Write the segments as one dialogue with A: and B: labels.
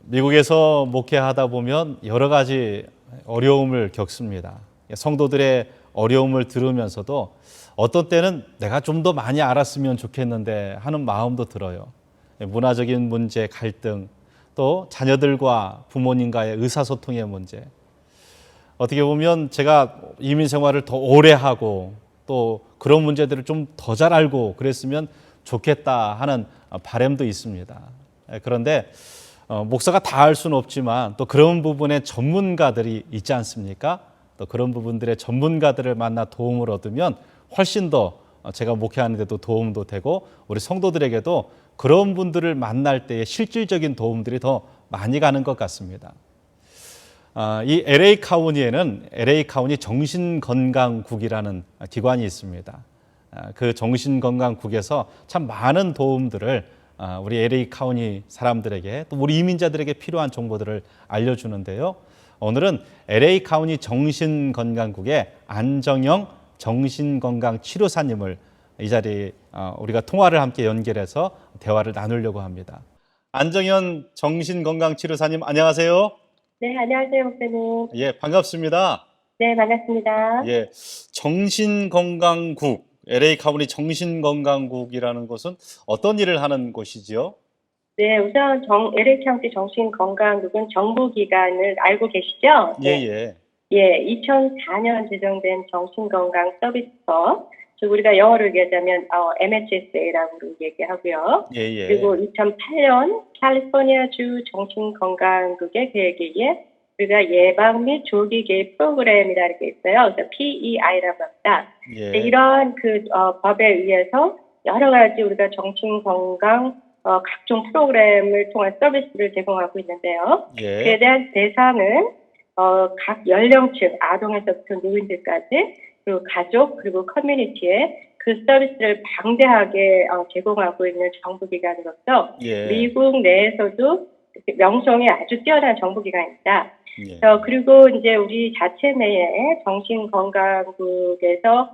A: 미국에서 목회하다 보면 여러 가지 어려움을 겪습니다. 성도들의 어려움을 들으면서도 어떤 때는 내가 좀 더 많이 알았으면 좋겠는데 하는 마음도 들어요. 문화적인 문제, 갈등, 또 자녀들과 부모님과의 의사소통의 문제. 어떻게 보면 제가 이민 생활을 더 오래 하고 또 그런 문제들을 좀 더 잘 알고 그랬으면 좋겠다 하는 바람도 있습니다. 그런데 목사가 다 알 수는 없지만 또 그런 부분에 전문가들이 있지 않습니까? 또 그런 부분들의 전문가들을 만나 도움을 얻으면 훨씬 더 제가 목회하는 데도 도움도 되고 우리 성도들에게도 그런 분들을 만날 때의 실질적인 도움들이 더 많이 가는 것 같습니다. 이 LA 카운티에는 LA 카운티 정신건강국이라는 기관이 있습니다. 그 정신건강국에서 참 많은 도움들을 우리 LA 카운티 사람들에게 또 우리 이민자들에게 필요한 정보들을 알려주는데요. 오늘은 LA 카운티 정신건강국의 안정영 정신건강치료사님을 이 자리에 우리가 통화를 함께 연결해서 대화를 나누려고 합니다. 안정현 정신건강치료사님 안녕하세요.
B: 네, 안녕하세요, 목사님.
A: 예, 반갑습니다.
B: 네, 반갑습니다.
A: 예, 정신건강국, LA 카운티 정신건강국이라는 곳은 어떤 일을 하는 곳이지요?
B: 네, 우선 LA 카운티 정신건강국은 정부기관을 알고 계시죠?
A: 예,
B: 네.
A: 예.
B: 예, 2004년 제정된 정신건강 서비스법, 즉 우리가 영어로 얘기하자면 MHSA라고 얘기하고요.
A: 예, 예.
B: 그리고 2008년 캘리포니아주 정신건강국의 계획에 의해 우리가 예방 및 조기 개입 프로그램이라는 게 있어요. 그래서 PEI라고 합니다.
A: 예.
B: 이러한 법에 의해서 여러 가지 우리가 정신건강 각종 프로그램을 통한 서비스를 제공하고 있는데요.
A: 예.
B: 그에 대한 대상은 각 연령층, 아동에서부터 노인들까지, 그리고 가족, 그리고 커뮤니티에 그 서비스를 방대하게 제공하고 있는 정부기관으로서
A: 예.
B: 미국 내에서도 명성이 아주 뛰어난 정부기관입니다.
A: 예.
B: 그리고 이제 우리 자체 내에 정신건강국에서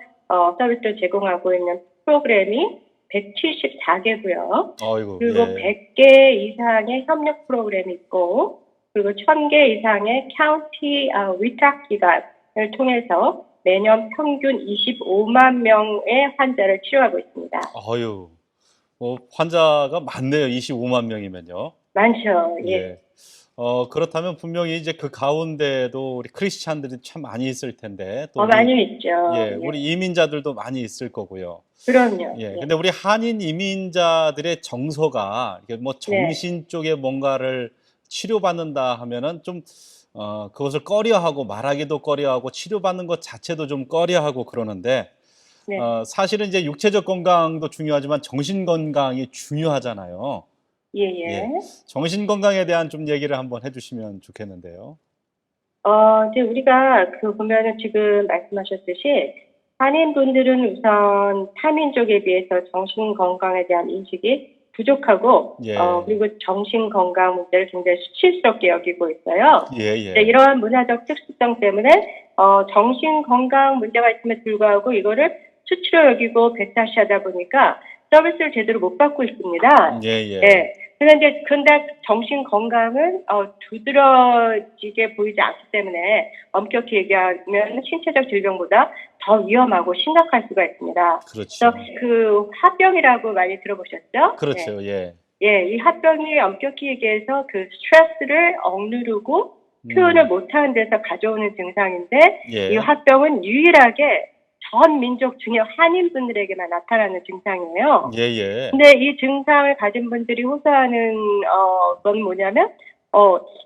B: 서비스를 제공하고 있는 프로그램이 174개고요.
A: 어이구,
B: 그리고
A: 예.
B: 100개 이상의 협력 프로그램이 있고, 그리고 1000개 이상의 카운티 위탁 기관을 통해서 매년 평균 25만 명의 환자를 치료하고 있습니다.
A: 어유, 환자가 많네요. 25만 명이면요.
B: 많죠. 예.
A: 예. 그렇다면 분명히 이제 그 가운데도 우리 크리스찬들이 참 많이 있을 텐데, 또 우리,
B: 많이 있죠.
A: 예, 우리 이민자들도 많이 있을 거고요.
B: 그럼요.
A: 예.
B: 예.
A: 근데 우리 한인 이민자들의 정서가 이게 뭐 정신 쪽에 뭔가를 치료받는다 하면은 좀 그것을 꺼려하고 말하기도 꺼려하고 치료받는 것 자체도 좀 꺼려하고 그러는데
B: 네.
A: 사실은 이제 육체적 건강도 중요하지만 정신 건강이 중요하잖아요.
B: 예, 예.
A: 예. 정신 건강에 대한 좀 얘기를 한번 해주시면 좋겠는데요.
B: 이제 우리가 보면은 지금 말씀하셨듯이 한인분들은 우선 타민족에 비해서 정신 건강에 대한 인식이 부족하고,
A: 예.
B: 그리고 정신 건강 문제를 굉장히 수치스럽게 여기고 있어요.
A: 예, 예.
B: 네, 이러한 문화적 특수성 때문에 정신 건강 문제가 있음에 불구하고 이거를 수치로 여기고 배타시하다 보니까 서비스를 제대로 못 받고 있습니다.
A: 예, 예.
B: 네. 그런데 정신 건강은 두드러지게 보이지 않기 때문에 엄격히 얘기하면 신체적 질병보다 더 위험하고 심각할 수가 있습니다.
A: 그렇죠.
B: 그래서 화병이라고 많이 들어보셨죠?
A: 그렇죠.
B: 네.
A: 예.
B: 예, 이 화병이 엄격히 얘기해서 스트레스를 억누르고 표현을 못하는 데서 가져오는 증상인데,
A: 예.
B: 이 화병은 유일하게 전 민족 중에 한인분들에게만 나타나는 증상이에요.
A: 예, 예.
B: 근데 이 증상을 가진 분들이 호소하는 건 뭐냐면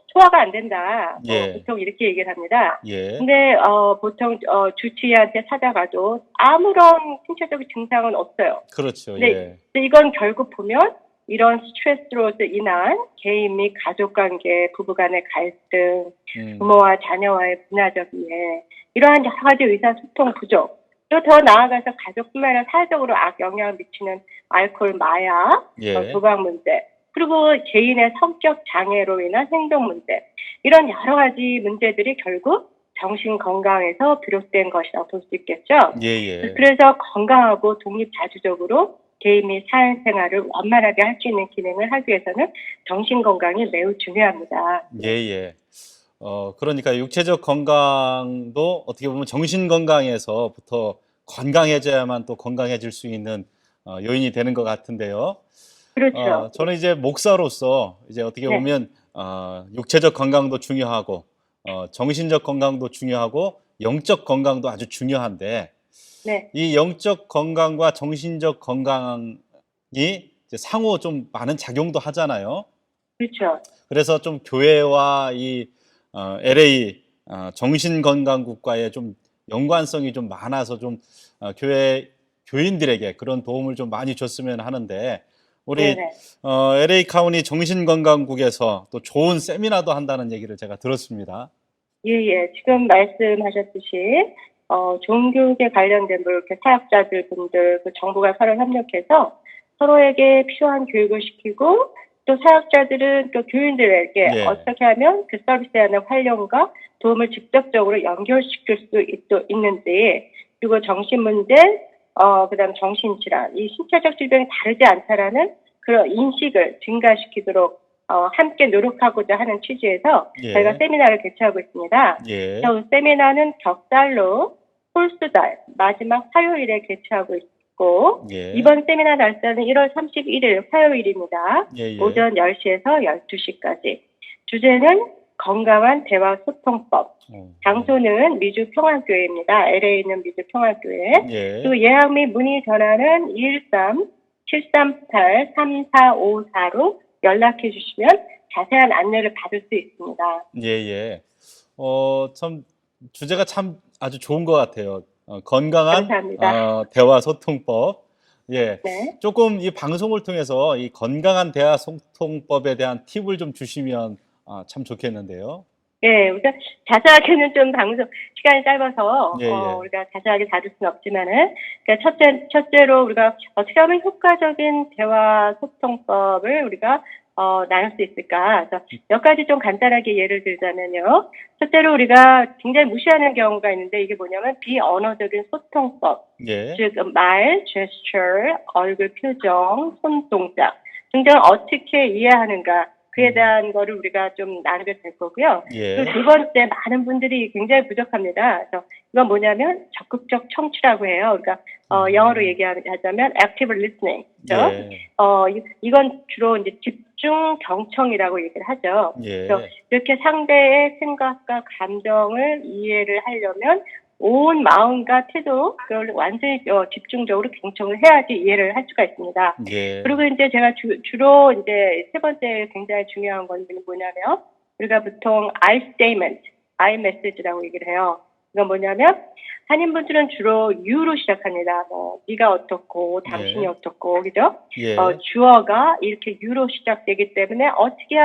B: 소화가 안 된다.
A: 예.
B: 보통 이렇게 얘기를 합니다.
A: 예.
B: 근데 보통 주치의한테 찾아가도 아무런 신체적인 증상은 없어요.
A: 그렇죠.
B: 근데
A: 예.
B: 이건 결국 보면 이런 스트레스로 인한 개인 및 가족 관계, 부부 간의 갈등, 부모와 자녀와의 문화적 이해, 이러한 여러 가지 의사소통 부족, 또 더 나아가서 가족뿐만 아니라 사회적으로 악영향을 미치는 알코올, 마약,
A: 예.
B: 도박 문제, 그리고 개인의 성격 장애로 인한 행동 문제, 이런 여러 가지 문제들이 결국 정신 건강에서 비롯된 것이라고 볼 수 있겠죠.
A: 예, 예.
B: 그래서 건강하고 독립자주적으로 개인 및 사회 생활을 원만하게 할 수 있는 기능을 하기 위해서는 정신 건강이 매우 중요합니다.
A: 예, 예. 그러니까 육체적 건강도 어떻게 보면 정신 건강에서부터 건강해져야만 또 건강해질 수 있는 요인이 되는 것 같은데요.
B: 그렇죠.
A: 저는 이제 목사로서 이제 어떻게
B: 네,
A: 보면 육체적 건강도 중요하고 정신적 건강도 중요하고 영적 건강도 아주 중요한데
B: 네,
A: 이 영적 건강과 정신적 건강이 이제 상호 좀 많은 작용도 하잖아요.
B: 그렇죠.
A: 그래서 좀 교회와 이 LA 정신건강국과의 좀 연관성이 좀 많아서 좀 교회 교인들에게 그런 도움을 좀 많이 줬으면 하는데 우리
B: 네네.
A: LA 카운티 정신건강국에서 또 좋은 세미나도 한다는 얘기를 제가 들었습니다.
B: 예, 예. 지금 말씀하셨듯이, 종교에 관련된 뭐 이렇게 사역자들 분들, 그 정부가 서로 협력해서 서로에게 필요한 교육을 시키고, 또 사역자들은 또 교인들에게
A: 예,
B: 어떻게 하면 그 서비스에 하는 활용과 도움을 직접적으로 연결시킬 수 있는지, 그리고 정신 문제, 그다음 정신질환, 이 신체적 질병이 다르지 않다라는 그런 인식을 증가시키도록 함께 노력하고자 하는 취지에서 저희가
A: 예,
B: 세미나를 개최하고 있습니다.
A: 예,
B: 그 세미나는 격달로 홀수달 마지막 화요일에 개최하고 있고
A: 예,
B: 이번 세미나 날짜는 1월 31일 화요일입니다.
A: 예, 예.
B: 오전 10시에서 12시까지. 주제는 건강한 대화 소통법.
A: 어,
B: 장소는 미주 평화교회입니다. LA에 있는 미주 평화교회.
A: 예,
B: 또 예약 및 문의 전화는 213-738-3454로 연락해 주시면 자세한 안내를 받을 수 있습니다.
A: 예, 예. 참 주제가 참 아주 좋은 것 같아요. 건강한
B: 감사합니다.
A: 대화 소통법. 예,
B: 네.
A: 조금 이 방송을 통해서 이 건강한 대화 소통법에 대한 팁을 좀 주시면 참 좋겠는데요.
B: 예, 우리가 자세하게는 좀 방송 시간이 짧아서
A: 예, 예.
B: 우리가 자세하게 다룰 수는 없지만은 그러니까 첫째로 우리가 어떻게 하면 효과적인 대화 소통법을 우리가 나눌 수 있을까? 그래서 몇 가지 좀 간단하게 예를 들자면요. 첫째로 우리가 굉장히 무시하는 경우가 있는데 이게 뭐냐면 비언어적인 소통법,
A: 예.
B: 즉 말, 제스처, 얼굴 표정, 손 동작 등등을 어떻게 이해하는가 그에
A: 음,
B: 대한 거를 우리가 좀 나누게 될 거고요.
A: 예.
B: 그리고 두 번째 많은 분들이 굉장히 부족합니다. 그래서 이건 뭐냐면 적극적 청취라고 해요. 그러니까 영어로
A: 음,
B: 얘기하자면 active listening. 그죠?
A: 예.
B: 이건 주로 이제 집중 경청이라고 얘기를 하죠. 그래서
A: 예.
B: 이렇게 상대의 생각과 감정을 이해를 하려면 온 마음과 태도, 그걸 완전히 집중적으로 경청을 해야지 이해를 할 수가 있습니다.
A: 예.
B: 그리고 이제 제가 주로 이제 세 번째 굉장히 중요한 건 뭐냐면 우리가 보통 I statement, I message라고 얘기를 해요. 이건 뭐냐면 한인분들은 주로 you로 시작합니다. 뭐 네가 어떻고 당신이
A: 예.
B: 어떻고 그죠?
A: 예.
B: 주어가 이렇게 you로 시작되기 때문에 어떻게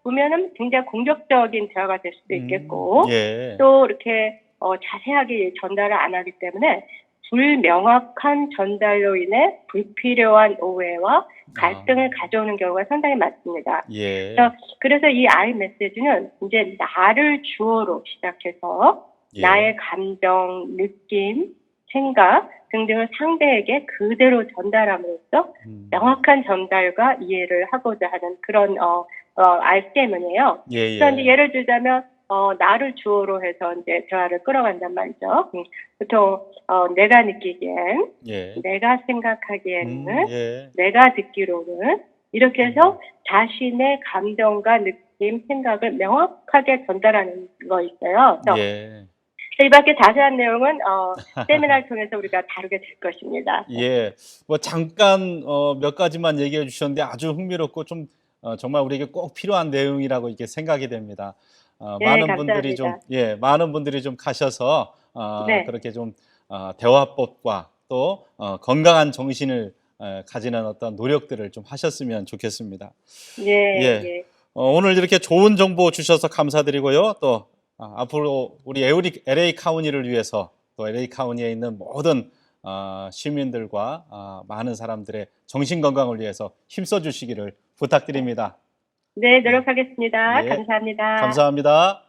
B: 보면은 굉장히 공격적인 대화가 될 수도 있겠고
A: 예.
B: 또 이렇게 자세하게 전달을 안 하기 때문에 불명확한 전달로 인해 불필요한 오해와
A: 아,
B: 갈등을 가져오는 경우가 상당히 많습니다.
A: 예.
B: 그래서 이 I 메시지는 이제 나를 주어로 시작해서
A: 예.
B: 나의 감정, 느낌, 생각 등등을 상대에게 그대로 전달함으로써
A: 음,
B: 명확한 전달과 이해를 하고자 하는 그런 I 때문에요.
A: 예,
B: 그래서 이제
A: 예.
B: 예를 들자면 나를 주어로 해서 이제 대화를 끌어간단 말이죠. 보통 내가 느끼기엔,
A: 예.
B: 내가 생각하기에는,
A: 예.
B: 내가 듣기로는 이렇게
A: 음,
B: 해서 자신의 감정과 느낌, 생각을 명확하게 전달하는 거 있어요. 그래서
A: 예.
B: 이 밖에 자세한 내용은 세미나를 통해서 우리가 다루게 될 것입니다.
A: 예. 뭐 잠깐 몇 가지만 얘기해 주셨는데 아주 흥미롭고 좀 정말 우리에게 꼭 필요한 내용이라고 이렇게 생각이 됩니다.
B: 네, 감사합니다.
A: 많은 분들이 좀 가셔서
B: 네,
A: 그렇게 좀 대화법과 또 건강한 정신을 가지는 어떤 노력들을 좀 하셨으면 좋겠습니다.
B: 예,
A: 예.
B: 예.
A: 오늘 이렇게 좋은 정보 주셔서 감사드리고요. 또 앞으로 우리 LA 카운티를 위해서 또 LA 카운티에 있는 모든 시민들과 많은 사람들의 정신 건강을 위해서 힘써 주시기를 부탁드립니다.
B: 네, 노력하겠습니다.
A: 예,
B: 감사합니다.
A: 감사합니다.